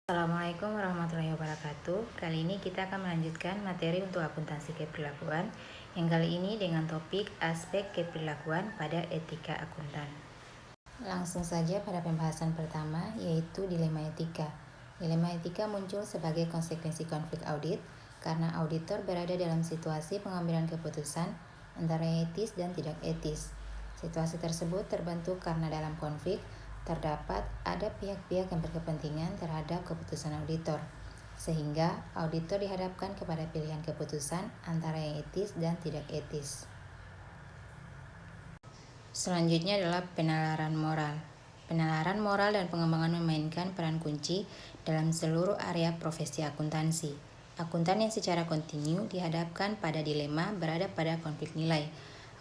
Assalamualaikum warahmatullahi wabarakatuh. Kali ini kita akan melanjutkan materi untuk akuntansi keperlakuan, yang kali ini dengan topik aspek keperlakuan pada etika akuntan. Langsung saja pada pembahasan pertama, yaitu dilema etika. Dilema etika muncul sebagai konsekuensi konflik audit karena auditor berada dalam situasi pengambilan keputusan antara etis dan tidak etis. Situasi tersebut terbentuk karena dalam konflik terdapat ada pihak-pihak yang berkepentingan terhadap keputusan auditor, sehingga auditor dihadapkan kepada pilihan keputusan antara yang etis dan tidak etis. Selanjutnya adalah penalaran moral. Penalaran moral dan pengembangan memainkan peran kunci dalam seluruh area profesi akuntansi. Akuntan yang secara kontinu dihadapkan pada dilema berada pada konflik nilai.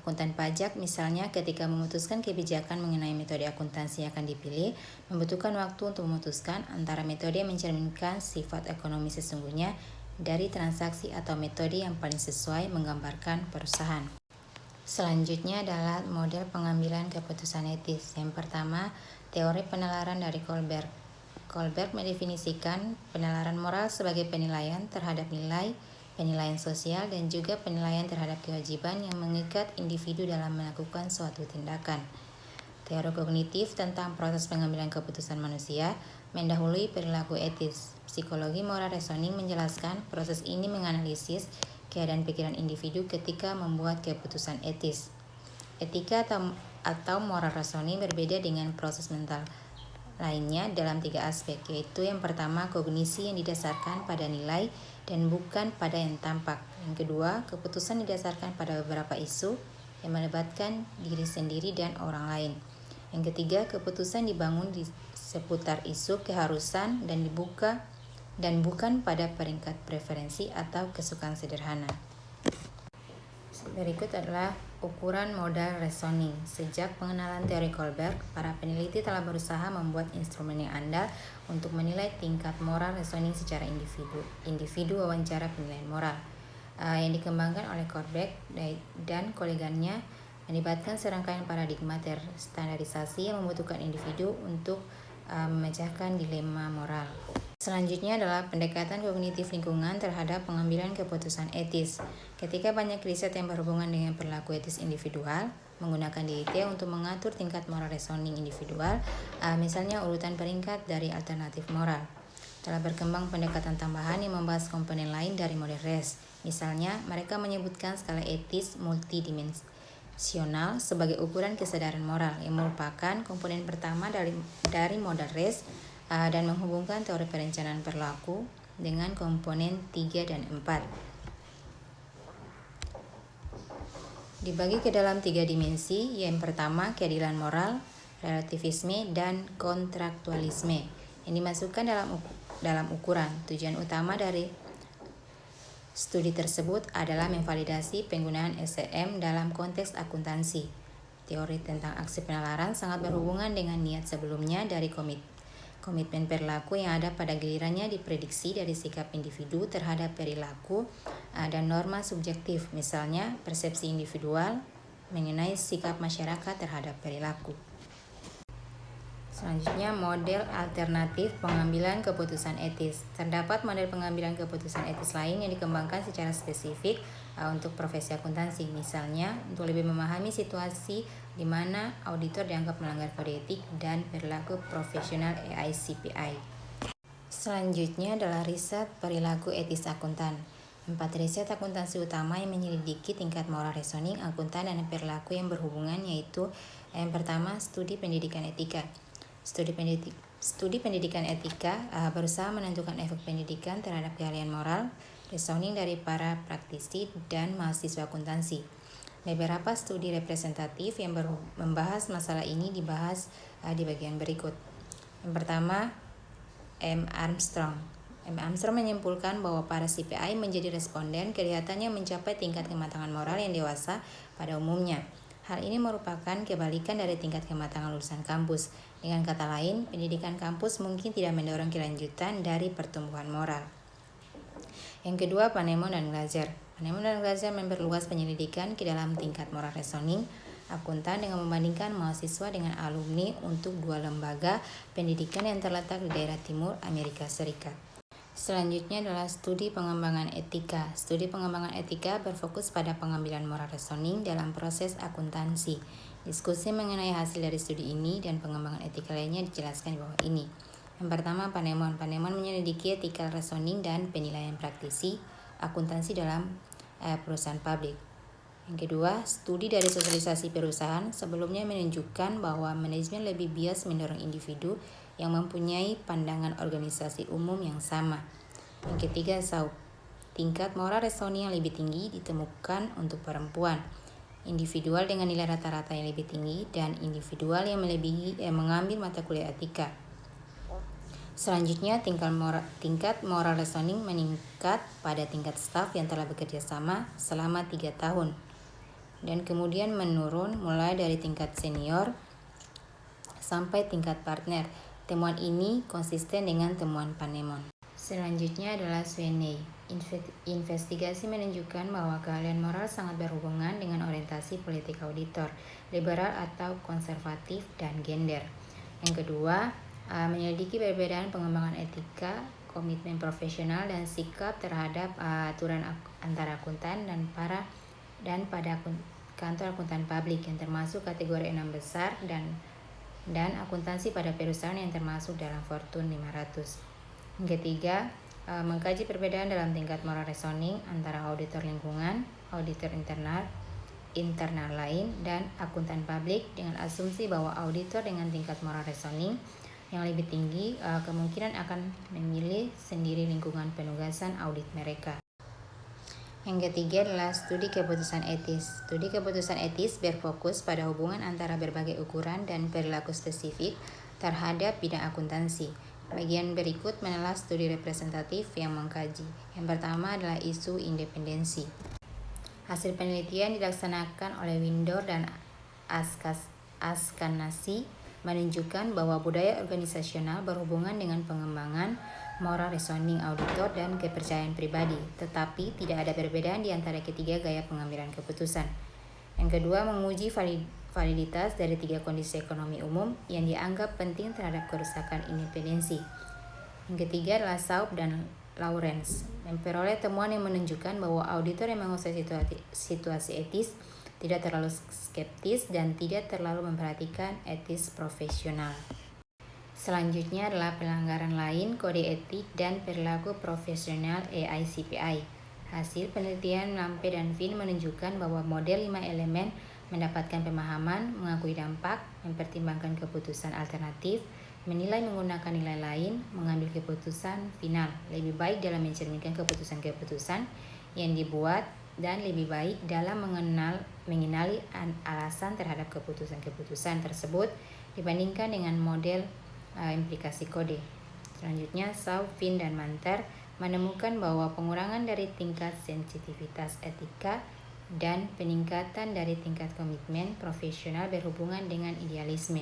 Akuntan pajak misalnya ketika memutuskan kebijakan mengenai metode akuntansi yang akan dipilih, membutuhkan waktu untuk memutuskan antara metode yang mencerminkan sifat ekonomi sesungguhnya dari transaksi atau metode yang paling sesuai menggambarkan perusahaan. Selanjutnya adalah model pengambilan keputusan etis. Yang pertama, teori penalaran dari Kohlberg. Kohlberg mendefinisikan penalaran moral sebagai penilaian terhadap nilai, penilaian sosial, dan juga penilaian terhadap kewajiban yang mengikat individu dalam melakukan suatu tindakan. Teori kognitif tentang proses pengambilan keputusan manusia mendahului perilaku etis. Psikologi moral reasoning menjelaskan proses ini menganalisis keadaan pikiran individu ketika membuat keputusan etis. Etika atau moral reasoning berbeda dengan proses mental lainnya dalam 3 aspek, yaitu yang pertama kognisi yang didasarkan pada nilai dan bukan pada yang tampak. Yang kedua, keputusan didasarkan pada beberapa isu yang melibatkan diri sendiri dan orang lain. Yang ketiga, keputusan dibangun di seputar isu keharusan dan bukan pada peringkat preferensi atau kesukaan sederhana. Berikut adalah ukuran modal reasoning. Sejak pengenalan teori Kohlberg, para peneliti telah berusaha membuat instrumen yang andal untuk menilai tingkat moral reasoning secara individu wawancara penilaian moral. Yang dikembangkan oleh Kohlberg dan koleganya melibatkan serangkaian paradigma terstandarisasi yang membutuhkan individu untuk memecahkan dilema moral. Selanjutnya adalah pendekatan kognitif lingkungan terhadap pengambilan keputusan etis. Ketika banyak riset yang berhubungan dengan perilaku etis individual, menggunakan DIT untuk mengatur tingkat moral reasoning individual, misalnya urutan peringkat dari alternatif moral. Telah berkembang pendekatan tambahan yang membahas komponen lain dari model RES. Misalnya, mereka menyebutkan skala etis multidimensional sebagai ukuran kesadaran moral yang merupakan komponen pertama dari model RES dan menghubungkan teori perencanaan perilaku dengan komponen 3 dan 4. Dibagi ke dalam 3 dimensi, yang pertama keadilan moral, relativisme, dan kontraktualisme yang dimasukkan dalam ukuran. Tujuan utama dari studi tersebut adalah memvalidasi penggunaan SEM dalam konteks akuntansi. Teori tentang aksi penalaran sangat berhubungan dengan niat sebelumnya dari komitmen perilaku yang ada pada gilirannya diprediksi dari sikap individu terhadap perilaku dan norma subjektif, misalnya persepsi individual mengenai sikap masyarakat terhadap perilaku. Selanjutnya, model alternatif pengambilan keputusan etis. Terdapat model pengambilan keputusan etis lain yang dikembangkan secara spesifik untuk profesi akuntansi. Misalnya, untuk lebih memahami situasi di mana auditor dianggap melanggar kode etik dan perilaku profesional AICPI. Selanjutnya adalah riset perilaku etis akuntan. 4 riset akuntansi utama yang menyelidiki tingkat moral reasoning akuntan dan perilaku yang berhubungan, yaitu yang pertama, studi pendidikan etika. Studi pendidikan etika berusaha menentukan efek pendidikan terhadap keahlian moral reasoning dari para praktisi dan mahasiswa akuntansi. Beberapa studi representatif yang membahas masalah ini dibahas di bagian berikut. Yang pertama, M. Armstrong menyimpulkan bahwa para CPI menjadi responden kelihatannya mencapai tingkat kematangan moral yang dewasa pada umumnya. Hal ini merupakan kebalikan dari tingkat kematangan lulusan kampus. Dengan kata lain, pendidikan kampus mungkin tidak mendorong kelanjutan dari pertumbuhan moral. Yang kedua, Panemon dan Glaser memperluas penyelidikan ke dalam tingkat moral reasoning akuntan dengan membandingkan mahasiswa dengan alumni untuk dua lembaga pendidikan yang terletak di daerah timur Amerika Serikat. Selanjutnya adalah studi pengembangan etika. Studi pengembangan etika berfokus pada pengambilan moral reasoning dalam proses akuntansi. Diskusi mengenai hasil dari studi ini dan pengembangan etika lainnya dijelaskan di bawah ini. Yang pertama, Panemon. Panemon menyelidiki ethical reasoning dan penilaian praktisi akuntansi dalam perusahaan publik. Yang kedua, studi dari sosialisasi perusahaan sebelumnya menunjukkan bahwa manajemen lebih bias mendorong individu yang mempunyai pandangan organisasi umum yang sama. Yang ketiga, SAUP. Tingkat moral reasoning yang lebih tinggi ditemukan untuk perempuan, individual dengan nilai rata-rata yang lebih tinggi, dan individual yang mengambil mata kuliah etika. Selanjutnya, tingkat moral reasoning meningkat pada tingkat staf yang telah bekerja sama selama 3 tahun. Dan kemudian menurun mulai dari tingkat senior sampai tingkat partner. Temuan ini konsisten dengan temuan Panemon. Selanjutnya adalah Sweeney. Investigasi menunjukkan bahwa keahlian moral sangat berhubungan dengan orientasi politik auditor, liberal atau konservatif, dan gender. Yang kedua, menyelidiki perbedaan pengembangan etika, komitmen profesional, dan sikap terhadap aturan antara akuntan dan pada kantor akuntan publik yang termasuk kategori 6 besar dan akuntansi pada perusahaan yang termasuk dalam Fortune 500. Yang ketiga, mengkaji perbedaan dalam tingkat moral reasoning antara auditor lingkungan, auditor internal lain, dan akuntan publik dengan asumsi bahwa auditor dengan tingkat moral reasoning yang lebih tinggi kemungkinan akan memilih sendiri lingkungan penugasan audit mereka. Yang ketiga adalah studi keputusan etis. Studi keputusan etis berfokus pada hubungan antara berbagai ukuran dan perilaku spesifik terhadap bidang akuntansi. Bagian berikut menelah studi representatif yang mengkaji. Yang pertama adalah isu independensi. Hasil penelitian dilaksanakan oleh Windor dan Askanasi menunjukkan bahwa budaya organisasional berhubungan dengan pengembangan moral reasoning auditor dan kepercayaan pribadi, tetapi tidak ada perbedaan di antara ketiga gaya pengambilan keputusan. Yang kedua, menguji validitas dari 3 kondisi ekonomi umum yang dianggap penting terhadap kerusakan independensi. Yang ketiga adalah Saup dan Lawrence memperoleh temuan yang menunjukkan bahwa auditor yang menguasai situasi etis tidak terlalu skeptis dan tidak terlalu memperhatikan etis profesional. Selanjutnya adalah pelanggaran lain, kode etik dan perilaku profesional AICPI. Hasil penelitian Lampe dan Finn menunjukkan bahwa model 5 elemen mendapatkan pemahaman, mengakui dampak, mempertimbangkan keputusan alternatif, menilai menggunakan nilai lain, mengambil keputusan final, lebih baik dalam mencerminkan keputusan-keputusan yang dibuat, dan lebih baik dalam mengenali alasan terhadap keputusan-keputusan tersebut dibandingkan dengan model implikasi kode. Selanjutnya, Shaw, Finn, dan Manter menemukan bahwa pengurangan dari tingkat sensitivitas etika dan peningkatan dari tingkat komitmen profesional berhubungan dengan idealisme.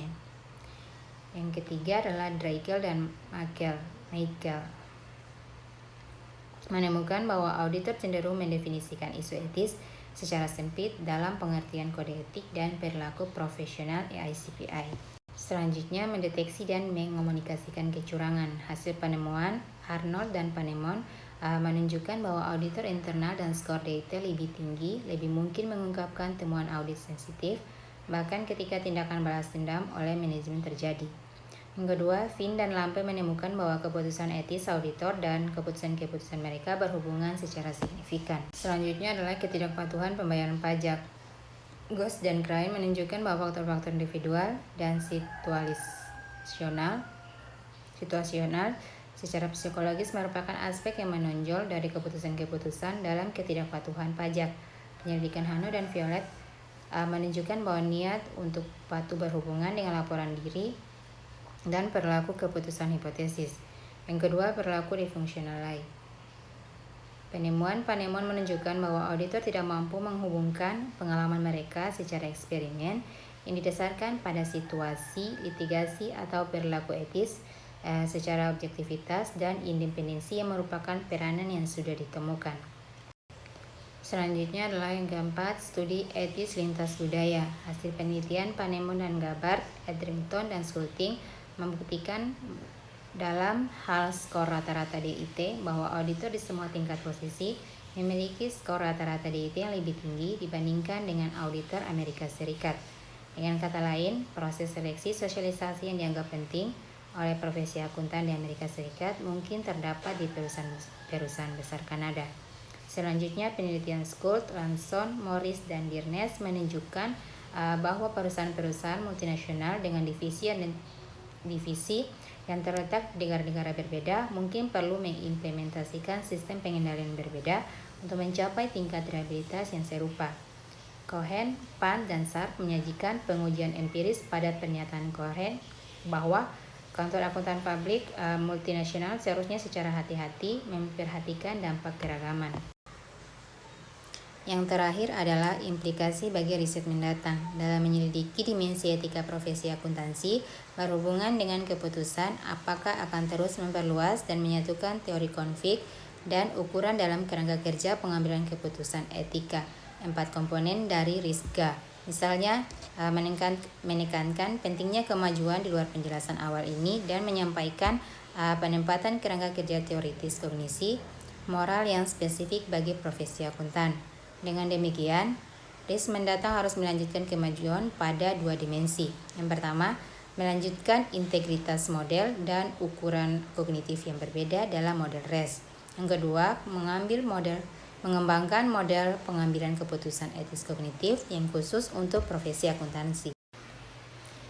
Yang ketiga adalah Draigel dan Michael menemukan bahwa auditor cenderung mendefinisikan isu etis secara sempit dalam pengertian kode etik dan perilaku profesional AICPI. Selanjutnya, mendeteksi dan mengomunikasikan kecurangan. Hasil penemuan Arnold dan Panemon menunjukkan bahwa auditor internal dan skor data lebih tinggi lebih mungkin mengungkapkan temuan audit sensitif, bahkan ketika tindakan balas dendam oleh manajemen terjadi. Yang kedua, Finn dan Lampe menemukan bahwa keputusan etis auditor dan keputusan-keputusan mereka berhubungan secara signifikan. Selanjutnya adalah ketidakpatuhan pembayaran pajak. Ghost dan Crane menunjukkan bahwa faktor-faktor individual dan situasional secara psikologis merupakan aspek yang menonjol dari keputusan-keputusan dalam ketidakpatuhan pajak. Penyelidikan Hano dan Violet menunjukkan bahwa niat untuk patuh berhubungan dengan laporan diri dan perilaku keputusan hipotesis. Yang kedua, perilaku difungsional lain. Penemuan Panemon menunjukkan bahwa auditor tidak mampu menghubungkan pengalaman mereka secara eksperimen yang didasarkan pada situasi, litigasi, atau perilaku etis secara objektivitas dan independensi yang merupakan peranan yang sudah ditemukan. Selanjutnya adalah yang keempat, studi etis lintas budaya. Hasil penelitian Panemon dan Gabbard, Edrington, dan Schulting membuktikan dalam hal skor rata-rata DIT bahwa auditor di semua tingkat posisi memiliki skor rata-rata DIT yang lebih tinggi dibandingkan dengan auditor Amerika Serikat. Dengan kata lain, proses seleksi sosialisasi yang dianggap penting oleh profesi akuntan di Amerika Serikat mungkin terdapat di perusahaan besar Kanada. Selanjutnya, penelitian Schultz, Lanson, Morris, dan Dirnes menunjukkan bahwa perusahaan-perusahaan multinasional dengan divisi yang terletak di negara-negara berbeda mungkin perlu mengimplementasikan sistem pengendalian berbeda untuk mencapai tingkat reliabilitas yang serupa. Cohen, Pan, dan Sharp menyajikan pengujian empiris pada pernyataan Cohen bahwa kantor akuntan publik multinasional seharusnya secara hati-hati memperhatikan dampak keragaman. Yang terakhir adalah implikasi bagi riset mendatang dalam menyelidiki dimensi etika profesi akuntansi berhubungan dengan keputusan apakah akan terus memperluas dan menyatukan teori konflik dan ukuran dalam kerangka kerja pengambilan keputusan etika. 4 komponen dari RISGA, misalnya menekankan pentingnya kemajuan di luar penjelasan awal ini dan menyampaikan penempatan kerangka kerja teoritis kognisi moral yang spesifik bagi profesi akuntan. Dengan demikian, riset mendatang harus melanjutkan kemajuan pada 2 dimensi. Yang pertama, melanjutkan integritas model dan ukuran kognitif yang berbeda dalam model RES. Yang kedua, mengembangkan model pengambilan keputusan etis kognitif yang khusus untuk profesi akuntansi.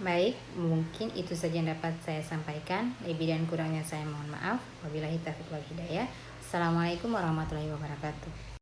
Baik, mungkin itu saja yang dapat saya sampaikan. Lebih dan kurangnya saya mohon maaf. Wabillahi taufiq wal hidayah. Assalamualaikum warahmatullahi wabarakatuh.